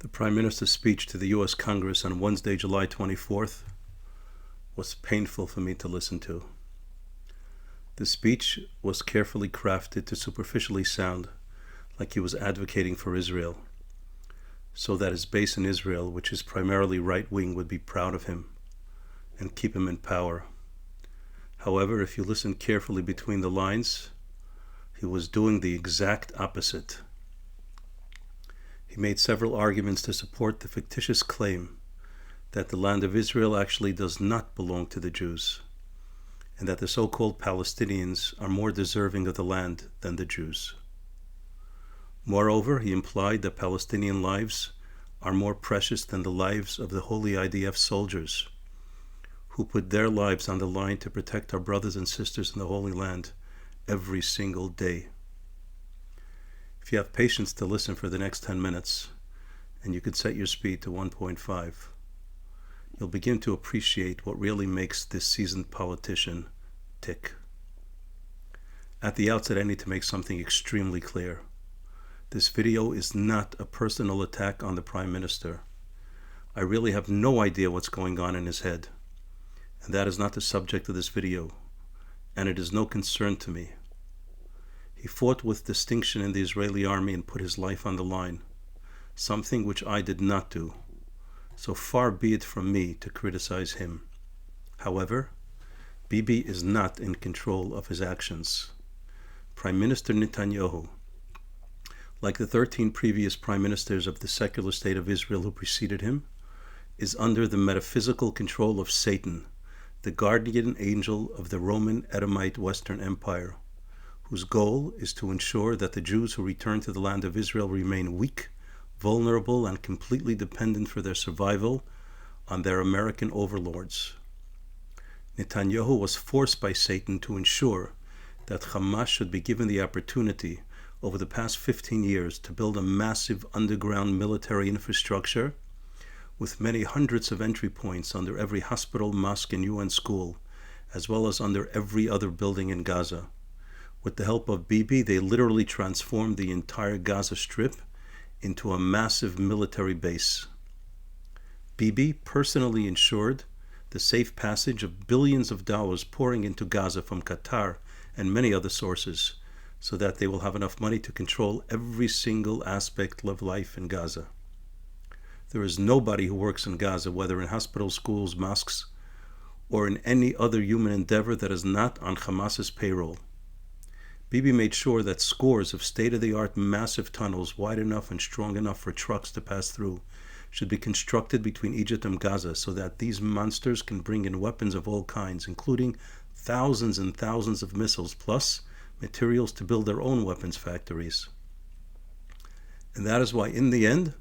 The Prime Minister's speech to the U.S. Congress on Wednesday, July 24th, was painful for me to listen to. The speech was carefully crafted to superficially sound like he was advocating for Israel, so that his base in Israel, which is primarily right-wing, would be proud of him and keep him in power. However, if you listen carefully between the lines, he was doing the exact opposite. He made several arguments to support the fictitious claim that the land of Israel actually does not belong to the Jews, and that the so-called Palestinians are more deserving of the land than the Jews. Moreover, he implied that Palestinian lives are more precious than the lives of the holy IDF soldiers, who put their lives on the line to protect our brothers and sisters in the Holy Land every single day. If you have patience to listen for the next 10 minutes, and you could set your speed to 1.5, you'll begin to appreciate what really makes this seasoned politician tick. At the outset, I need to make something extremely clear. This video is not a personal attack on the Prime Minister. I really have no idea what's going on in his head, and that is not the subject of this video, and it is no concern to me. He fought with distinction in the Israeli army and put his life on the line, something which I did not do. So far be it from me to criticize him. However, Bibi is not in control of his actions. Prime Minister Netanyahu, like the 13 previous prime ministers of the secular state of Israel who preceded him, is under the metaphysical control of Satan, the guardian angel of the Roman Edomite Western Empire, whose goal is to ensure that the Jews who return to the land of Israel remain weak, vulnerable, and completely dependent for their survival on their American overlords. Netanyahu was forced by Satan to ensure that Hamas should be given the opportunity over the past 15 years to build a massive underground military infrastructure with many hundreds of entry points under every hospital, mosque, and UN school, as well as under every other building in Gaza. With the help of Bibi, they literally transformed the entire Gaza Strip into a massive military base. Bibi personally ensured the safe passage of billions of dollars pouring into Gaza from Qatar and many other sources, so that they will have enough money to control every single aspect of life in Gaza. There is nobody who works in Gaza, whether in hospitals, schools, mosques, or in any other human endeavor that is not on Hamas's payroll. Bibi made sure that scores of state-of-the-art massive tunnels wide enough and strong enough for trucks to pass through should be constructed between Egypt and Gaza so that these monsters can bring in weapons of all kinds, including thousands and thousands of missiles, plus materials to build their own weapons factories. And that is why, in the end,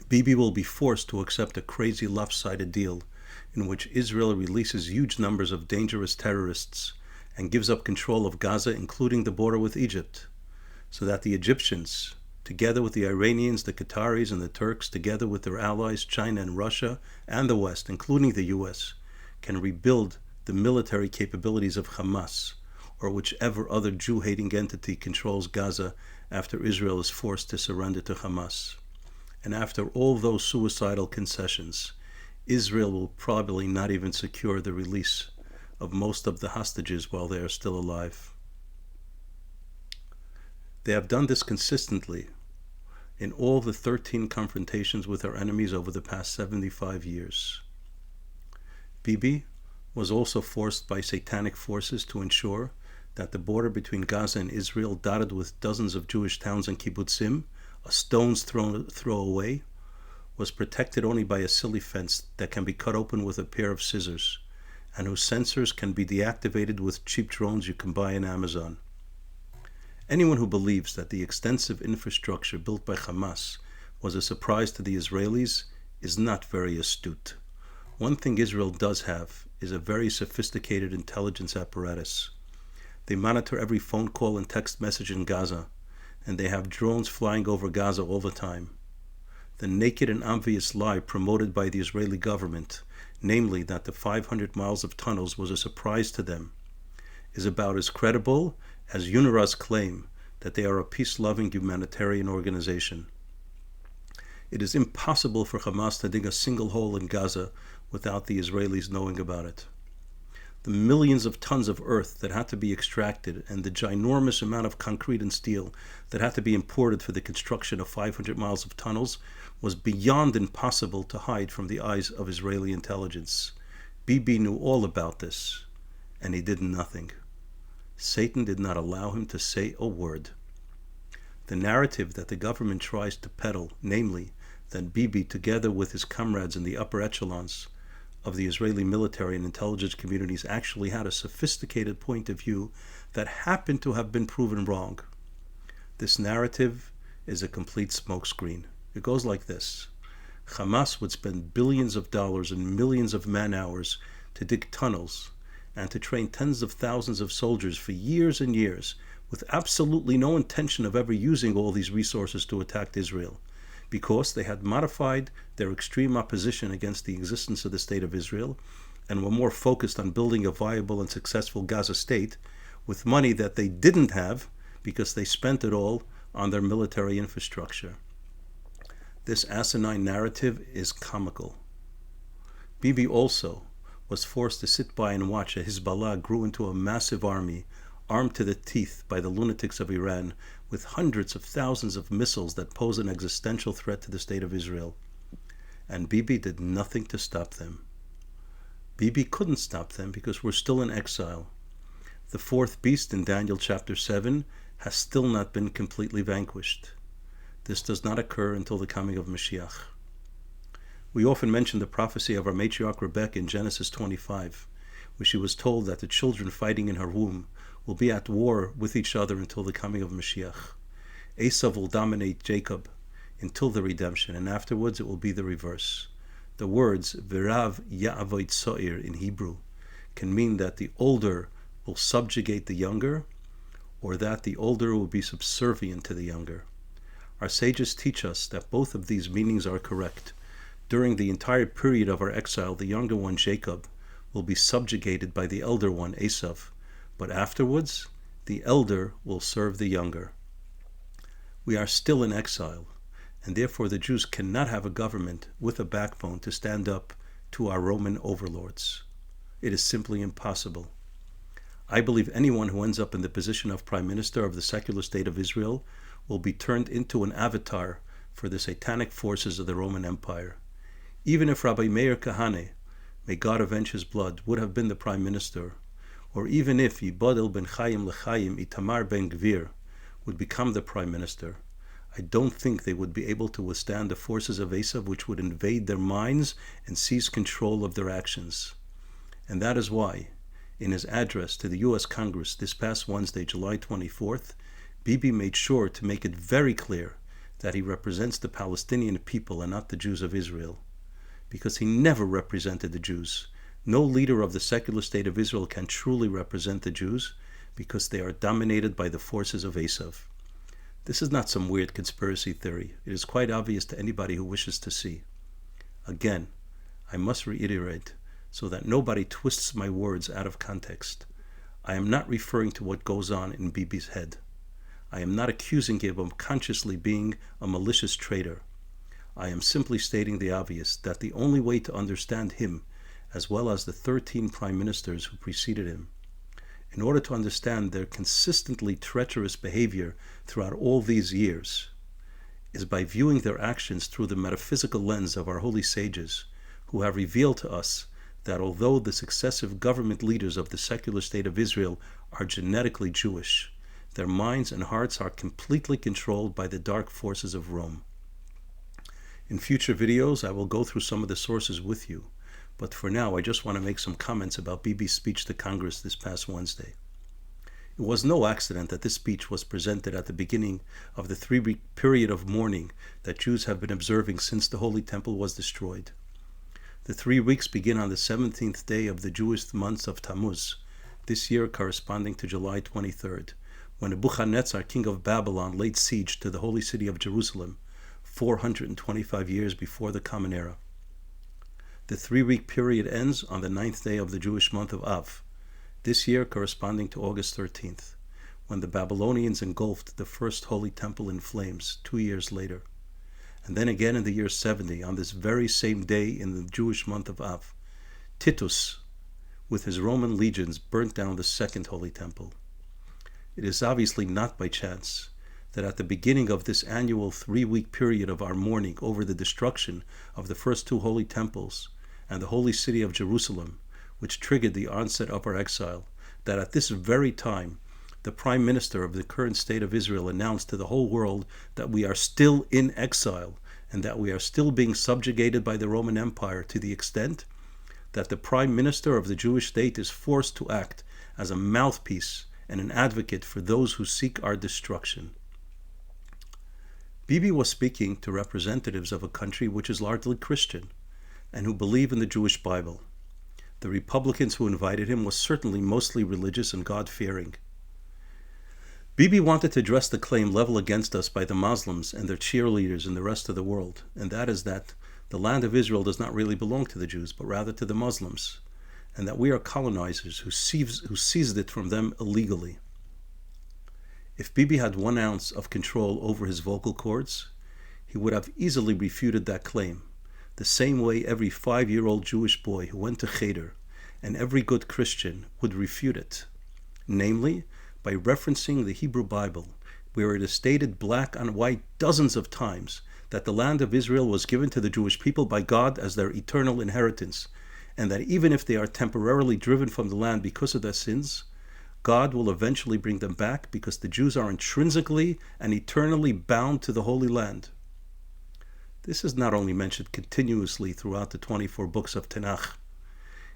Bibi will be forced to accept a crazy lopsided deal in which Israel releases huge numbers of dangerous terrorists and gives up control of Gaza, including the border with Egypt, so that the Egyptians, together with the Iranians, the Qataris, and the Turks, together with their allies, China and Russia, and the West, including the US, can rebuild the military capabilities of Hamas, or whichever other Jew-hating entity controls Gaza after Israel is forced to surrender to Hamas. And after all those suicidal concessions, Israel will probably not even secure the release of most of the hostages while they are still alive. They have done this consistently in all the 13 confrontations with our enemies over the past 75 years. Bibi was also forced by satanic forces to ensure that the border between Gaza and Israel, dotted with dozens of Jewish towns and kibbutzim, a stone's throw away, was protected only by a silly fence that can be cut open with a pair of scissors, and whose sensors can be deactivated with cheap drones you can buy on Amazon. Anyone who believes that the extensive infrastructure built by Hamas was a surprise to the Israelis is not very astute. One thing Israel does have is a very sophisticated intelligence apparatus. They monitor every phone call and text message in Gaza, and they have drones flying over Gaza all the time. The naked and obvious lie promoted by the Israeli government, namely that the 500 miles of tunnels was a surprise to them, is about as credible as UNRWA's claim that they are a peace-loving humanitarian organization. It is impossible for Hamas to dig a single hole in Gaza without the Israelis knowing about it. The millions of tons of earth that had to be extracted and the ginormous amount of concrete and steel that had to be imported for the construction of 500 miles of tunnels was beyond impossible to hide from the eyes of Israeli intelligence. Bibi knew all about this, and he did nothing. Satan did not allow him to say a word. The narrative that the government tries to peddle, namely, that Bibi, together with his comrades in the upper echelons of the Israeli military and intelligence communities, actually had a sophisticated point of view that happened to have been proven wrong. This narrative is a complete smokescreen. It goes like this. Hamas would spend billions of dollars and millions of man-hours to dig tunnels and to train tens of thousands of soldiers for years and years with absolutely no intention of ever using all these resources to attack Israel, because they had modified their extreme opposition against the existence of the State of Israel and were more focused on building a viable and successful Gaza state with money that they didn't have because they spent it all on their military infrastructure. This asinine narrative is comical. Bibi also was forced to sit by and watch as Hezbollah grew into a massive army armed to the teeth by the lunatics of Iran, with hundreds of thousands of missiles that pose an existential threat to the State of Israel. And Bibi did nothing to stop them. Bibi couldn't stop them because we're still in exile. The fourth beast in Daniel chapter 7 has still not been completely vanquished. This does not occur until the coming of Mashiach. We often mention the prophecy of our matriarch Rebecca in Genesis 25, where she was told that the children fighting in her womb will be at war with each other until the coming of Mashiach. Esau will dominate Jacob until the redemption, and afterwards it will be the reverse. The words V'rav ya'avoid so'ir in Hebrew can mean that the older will subjugate the younger, or that the older will be subservient to the younger. Our sages teach us that both of these meanings are correct. During the entire period of our exile, the younger one, Jacob, will be subjugated by the elder one, Esau, but afterwards, the elder will serve the younger. We are still in exile, and therefore the Jews cannot have a government with a backbone to stand up to our Roman overlords. It is simply impossible. I believe anyone who ends up in the position of Prime Minister of the secular state of Israel will be turned into an avatar for the satanic forces of the Roman Empire. Even if Rabbi Meir Kahane, may God avenge his blood, would have been the Prime Minister, or even if Yibodel ben Chaim Lechaim Itamar ben Gvir would become the Prime Minister, I don't think they would be able to withstand the forces of Esav, which would invade their minds and seize control of their actions. And that is why, in his address to the U.S. Congress this past Wednesday, July 24th, Bibi made sure to make it very clear that he represents the Palestinian people and not the Jews of Israel, because he never represented the Jews. No leader of the secular state of Israel can truly represent the Jews because they are dominated by the forces of Esav. This is not some weird conspiracy theory. It is quite obvious to anybody who wishes to see. Again, I must reiterate so that nobody twists my words out of context. I am not referring to what goes on in Bibi's head. I am not accusing him of consciously being a malicious traitor. I am simply stating the obvious, that the only way to understand him, as well as the 13 prime ministers who preceded him, in order to understand their consistently treacherous behavior throughout all these years, is by viewing their actions through the metaphysical lens of our holy sages, who have revealed to us that although the successive government leaders of the secular state of Israel are genetically Jewish, their minds and hearts are completely controlled by the dark forces of Rome. In future videos, I will go through some of the sources with you, but for now, I just want to make some comments about Bibi's speech to Congress this past Wednesday. It was no accident that this speech was presented at the beginning of the 3-week period of mourning that Jews have been observing since the Holy Temple was destroyed. The 3 weeks begin on the 17th day of the Jewish month of Tammuz, this year corresponding to July 23rd, when Nebuchadnezzar, king of Babylon, laid siege to the holy city of Jerusalem 425 years before the Common Era. The 3-week period ends on the 9th day of the Jewish month of Av, this year corresponding to August 13th, when the Babylonians engulfed the first holy temple in flames 2 years later. And then again in the year 70, on this very same day in the Jewish month of Av, Titus, with his Roman legions, burnt down the second Holy Temple. It is obviously not by chance that at the beginning of this annual 3-week period of our mourning over the destruction of the first two Holy Temples and the Holy City of Jerusalem, which triggered the onset of our exile, that at this very time, the Prime Minister of the current state of Israel announced to the whole world that we are still in exile and that we are still being subjugated by the Roman Empire, to the extent that the Prime Minister of the Jewish state is forced to act as a mouthpiece and an advocate for those who seek our destruction. Bibi was speaking to representatives of a country which is largely Christian and who believe in the Jewish Bible. The Republicans who invited him was certainly mostly religious and God-fearing. Bibi wanted to address the claim leveled against us by the Muslims and their cheerleaders in the rest of the world, and that is that the land of Israel does not really belong to the Jews, but rather to the Muslims, and that we are colonizers who seized it from them illegally. If Bibi had 1 ounce of control over his vocal cords, he would have easily refuted that claim, the same way every 5-year-old Jewish boy who went to Cheder and every good Christian would refute it, namely by referencing the Hebrew Bible, where it is stated black on white dozens of times that the land of Israel was given to the Jewish people by God as their eternal inheritance, and that even if they are temporarily driven from the land because of their sins, God will eventually bring them back because the Jews are intrinsically and eternally bound to the Holy Land. This is not only mentioned continuously throughout the 24 books of Tanakh.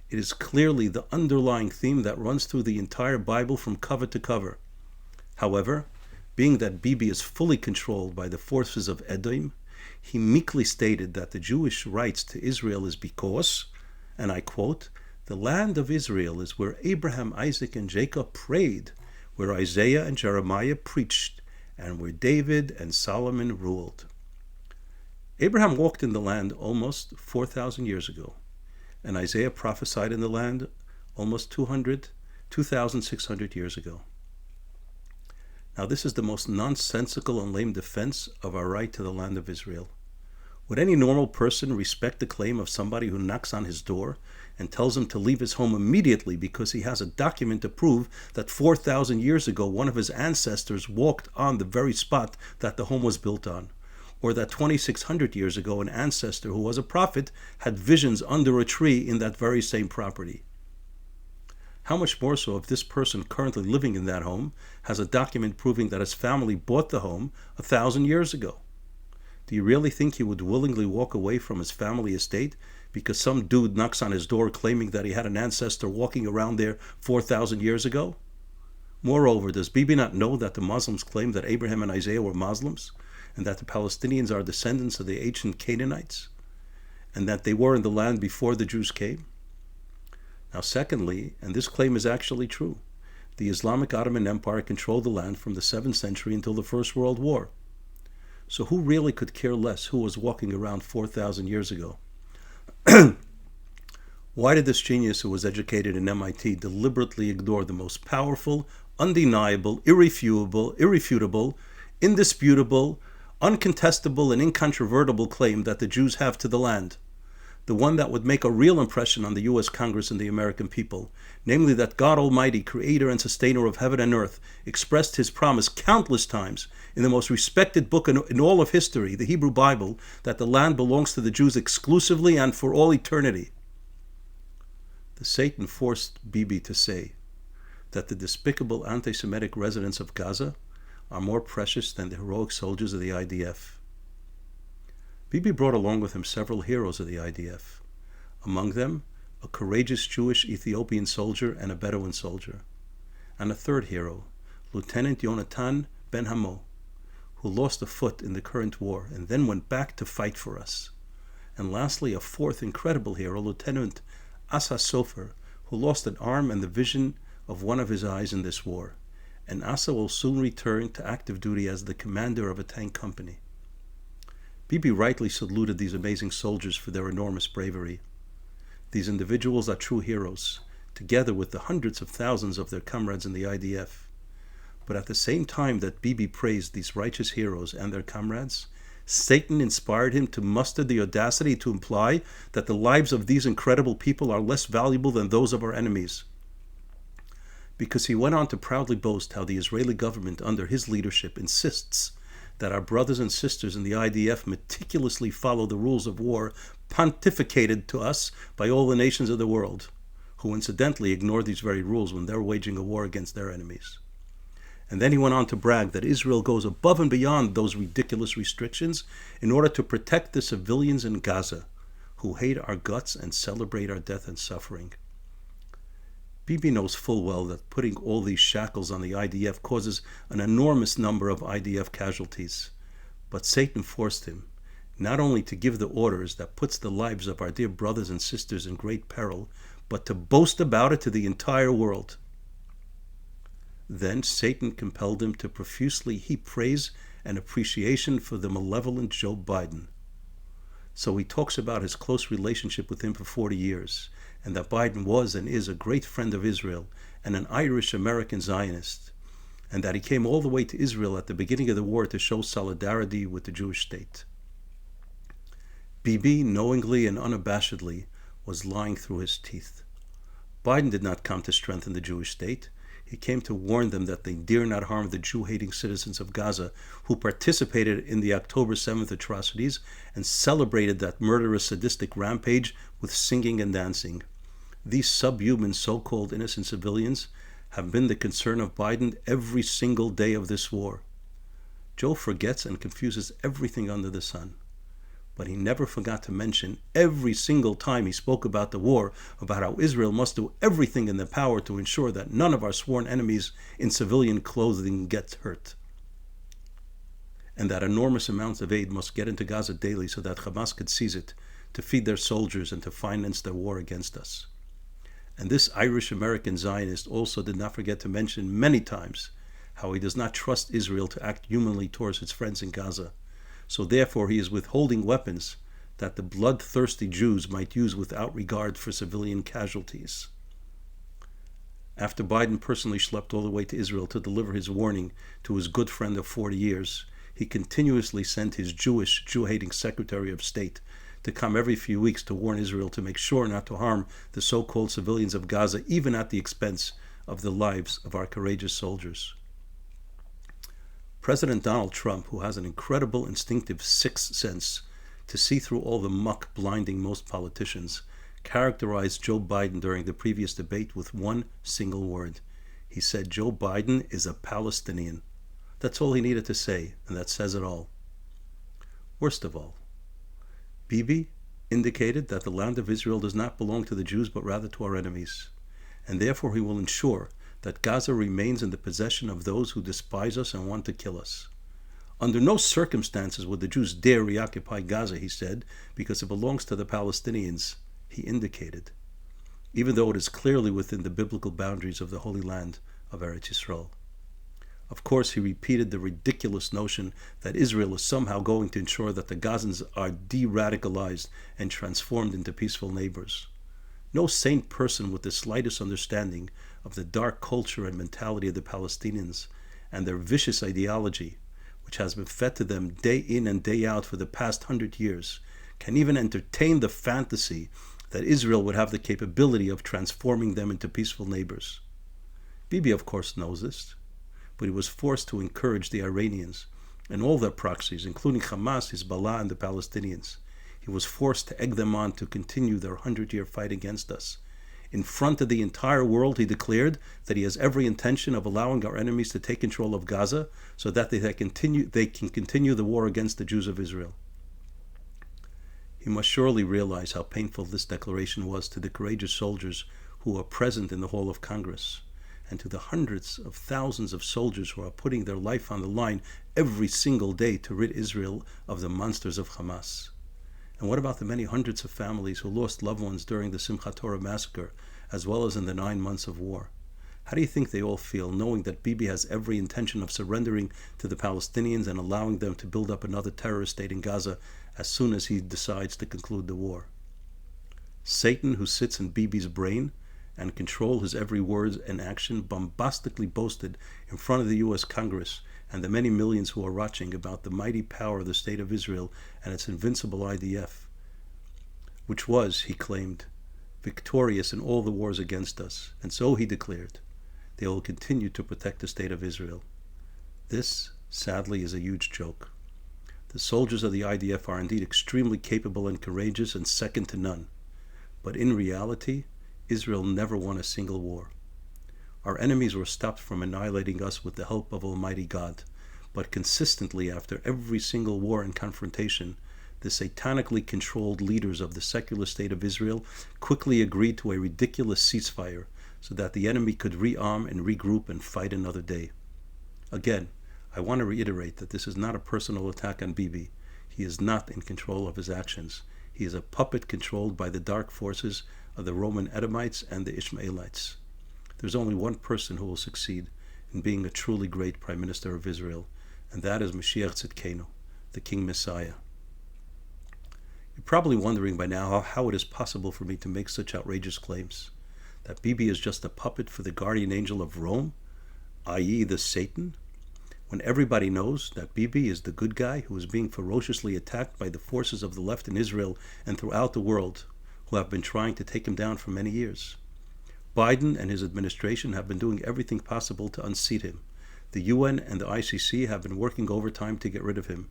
It is clearly the underlying theme that runs through the entire Bible from cover to cover. However, being that Bibi is fully controlled by the forces of Edom, he meekly stated that the Jewish rights to Israel is because, and I quote, "The land of Israel is where Abraham, Isaac, and Jacob prayed, where Isaiah and Jeremiah preached, and where David and Solomon ruled." Abraham walked in the land almost 4,000 years ago, and Isaiah prophesied in the land almost 2,600 years ago. Now this is the most nonsensical and lame defense of our right to the land of Israel. Would any normal person respect the claim of somebody who knocks on his door and tells him to leave his home immediately because he has a document to prove that 4,000 years ago one of his ancestors walked on the very spot that the home was built on? Or that 2,600 years ago an ancestor who was a prophet had visions under a tree in that very same property? How much more so if this person currently living in that home has a document proving that his family bought the home 1,000 years ago? Do you really think he would willingly walk away from his family estate because some dude knocks on his door claiming that he had an ancestor walking around there 4,000 years ago? Moreover, does Bibi not know that the Muslims claim that Abraham and Isaiah were Muslims, and that the Palestinians are descendants of the ancient Canaanites, and that they were in the land before the Jews came? Now secondly, and this claim is actually true, the Islamic Ottoman Empire controlled the land from the 7th century until the First World War. So who really could care less who was walking around 4,000 years ago? Why did this genius who was educated in MIT deliberately ignore the most powerful, undeniable, irrefutable, indisputable, uncontestable, and incontrovertible claim that the Jews have to the land? The one that would make a real impression on the U.S. Congress and the American people, namely that God Almighty, creator and sustainer of heaven and earth, expressed his promise countless times in the most respected book in all of history, the Hebrew Bible, that the land belongs to the Jews exclusively and for all eternity. The Satan forced Bibi to say that the despicable anti-Semitic residents of Gaza are more precious than the heroic soldiers of the IDF. Bibi brought along with him several heroes of the IDF, among them a courageous Jewish Ethiopian soldier and a Bedouin soldier, and a third hero, Lieutenant Yonatan Ben Hamo, who lost a foot in the current war and then went back to fight for us, and lastly a fourth incredible hero, Lieutenant Asa Sofer, who lost an arm and the vision of one of his eyes in this war, and Asa will soon return to active duty as the commander of a tank company. Bibi rightly saluted these amazing soldiers for their enormous bravery. These individuals are true heroes, together with the hundreds of thousands of their comrades in the IDF. But at the same time that Bibi praised these righteous heroes and their comrades, Satan inspired him to muster the audacity to imply that the lives of these incredible people are less valuable than those of our enemies. Because he went on to proudly boast how the Israeli government under his leadership insists that our brothers and sisters in the IDF meticulously follow the rules of war pontificated to us by all the nations of the world, who incidentally ignore these very rules when they're waging a war against their enemies. And then he went on to brag that Israel goes above and beyond those ridiculous restrictions in order to protect the civilians in Gaza, who hate our guts and celebrate our death and suffering. Bibi knows full well that putting all these shackles on the IDF causes an enormous number of IDF casualties. But Satan forced him not only to give the orders that puts the lives of our dear brothers and sisters in great peril, but to boast about it to the entire world. Then Satan compelled him to profusely heap praise and appreciation for the malevolent Joe Biden. So he talks about his close relationship with him for 40 years, and that Biden was and is a great friend of Israel and an Irish-American Zionist, and that he came all the way to Israel at the beginning of the war to show solidarity with the Jewish state. Bibi, knowingly and unabashedly, was lying through his teeth. Biden did not come to strengthen the Jewish state. He came to warn them that they dare not harm the Jew-hating citizens of Gaza who participated in the October 7th atrocities and celebrated that murderous, sadistic rampage with singing and dancing. These subhuman, so-called innocent civilians have been the concern of Biden every single day of this war. Joe forgets and confuses everything under the sun. But he never forgot to mention every single time he spoke about the war, about how Israel must do everything in their power to ensure that none of our sworn enemies in civilian clothing gets hurt. And that enormous amounts of aid must get into Gaza daily so that Hamas could seize it, to feed their soldiers and to finance their war against us. And this Irish-American Zionist also did not forget to mention many times how he does not trust Israel to act humanly towards its friends in Gaza. So therefore he is withholding weapons that the bloodthirsty Jews might use without regard for civilian casualties. After Biden personally schlepped all the way to Israel to deliver his warning to his good friend of 40 years, he continuously sent his Jew-hating Secretary of State to come every few weeks to warn Israel to make sure not to harm the so-called civilians of Gaza, even at the expense of the lives of our courageous soldiers. President Donald Trump, who has an incredible instinctive sixth sense to see through all the muck blinding most politicians, characterized Joe Biden during the previous debate with one single word. He said Joe Biden is a Palestinian. That's all he needed to say, and that says it all. Worst of all, Bibi indicated that the land of Israel does not belong to the Jews, but rather to our enemies, and therefore he will ensure that Gaza remains in the possession of those who despise us and want to kill us. Under no circumstances would the Jews dare reoccupy Gaza, he said, because it belongs to the Palestinians, he indicated, even though it is clearly within the biblical boundaries of the Holy Land of Eretz Yisrael. Of course, he repeated the ridiculous notion that Israel is somehow going to ensure that the Gazans are de-radicalized and transformed into peaceful neighbors. No sane person with the slightest understanding of the dark culture and mentality of the Palestinians and their vicious ideology, which has been fed to them day in and day out for the past 100 years, can even entertain the fantasy that Israel would have the capability of transforming them into peaceful neighbors. Bibi, of course, knows this, but he was forced to encourage the Iranians and all their proxies, including Hamas, Hezbollah, and the Palestinians. He was forced to egg them on to continue their 100-year fight against us. In front of the entire world, he declared that he has every intention of allowing our enemies to take control of Gaza so that they can continue the war against the Jews of Israel. He must surely realize how painful this declaration was to the courageous soldiers who were present in the Hall of Congress, and to the hundreds of thousands of soldiers who are putting their life on the line every single day to rid Israel of the monsters of Hamas. And what about the many hundreds of families who lost loved ones during the Simchat Torah massacre, as well as in the 9 months of war? How do you think they all feel, knowing that Bibi has every intention of surrendering to the Palestinians and allowing them to build up another terrorist state in Gaza as soon as he decides to conclude the war? Satan, who sits in Bibi's brain and control his every word and action, bombastically boasted in front of the U.S. Congress and the many millions who are watching about the mighty power of the State of Israel and its invincible IDF, which was, he claimed, victorious in all the wars against us, and so he declared, they will continue to protect the State of Israel. This, sadly, is a huge joke. The soldiers of the IDF are indeed extremely capable and courageous and second to none. But in reality, Israel never won a single war. Our enemies were stopped from annihilating us with the help of Almighty God, but consistently after every single war and confrontation, the satanically controlled leaders of the secular State of Israel quickly agreed to a ridiculous ceasefire so that the enemy could rearm and regroup and fight another day. Again, I want to reiterate that this is not a personal attack on Bibi. He is not in control of his actions. He is a puppet controlled by the dark forces of the Roman Edomites and the Ishmaelites. There's only one person who will succeed in being a truly great Prime Minister of Israel, and that is Mashiach Tzidkenu, the King Messiah. You're probably wondering by now how it is possible for me to make such outrageous claims. That Bibi is just a puppet for the guardian angel of Rome, i.e. the Satan, when everybody knows that Bibi is the good guy who is being ferociously attacked by the forces of the left in Israel and throughout the world, who have been trying to take him down for many years. Biden and his administration have been doing everything possible to unseat him. The UN and the ICC have been working overtime to get rid of him.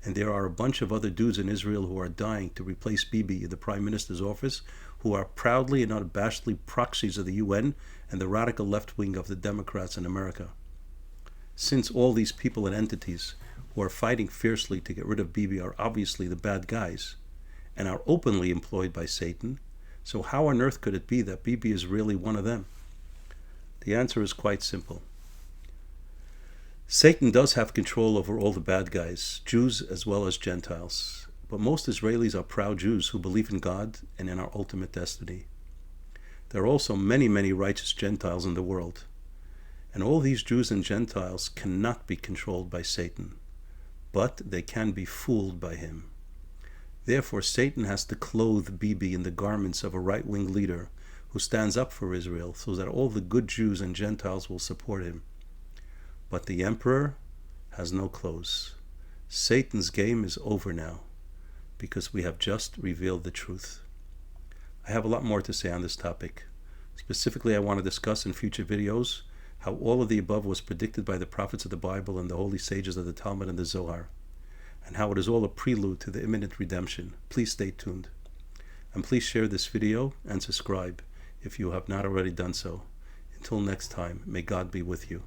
And there are a bunch of other dudes in Israel who are dying to replace Bibi in the Prime Minister's office, who are proudly and unabashedly proxies of the UN and the radical left wing of the Democrats in America. Since all these people and entities who are fighting fiercely to get rid of Bibi are obviously the bad guys and are openly employed by Satan, so how on earth could it be that Bibi is really one of them? The answer is quite simple. Satan does have control over all the bad guys, Jews as well as Gentiles, but most Israelis are proud Jews who believe in God and in our ultimate destiny. There are also many, many righteous Gentiles in the world, and all these Jews and Gentiles cannot be controlled by Satan, but they can be fooled by him. Therefore, Satan has to clothe Bibi in the garments of a right-wing leader who stands up for Israel so that all the good Jews and Gentiles will support him. But the emperor has no clothes. Satan's game is over now because we have just revealed the truth. I have a lot more to say on this topic. Specifically, I want to discuss in future videos how all of the above was predicted by the prophets of the Bible and the holy sages of the Talmud and the Zohar, and how it is all a prelude to the imminent redemption. Please stay tuned. And please share this video and subscribe if you have not already done so. Until next time, may God be with you.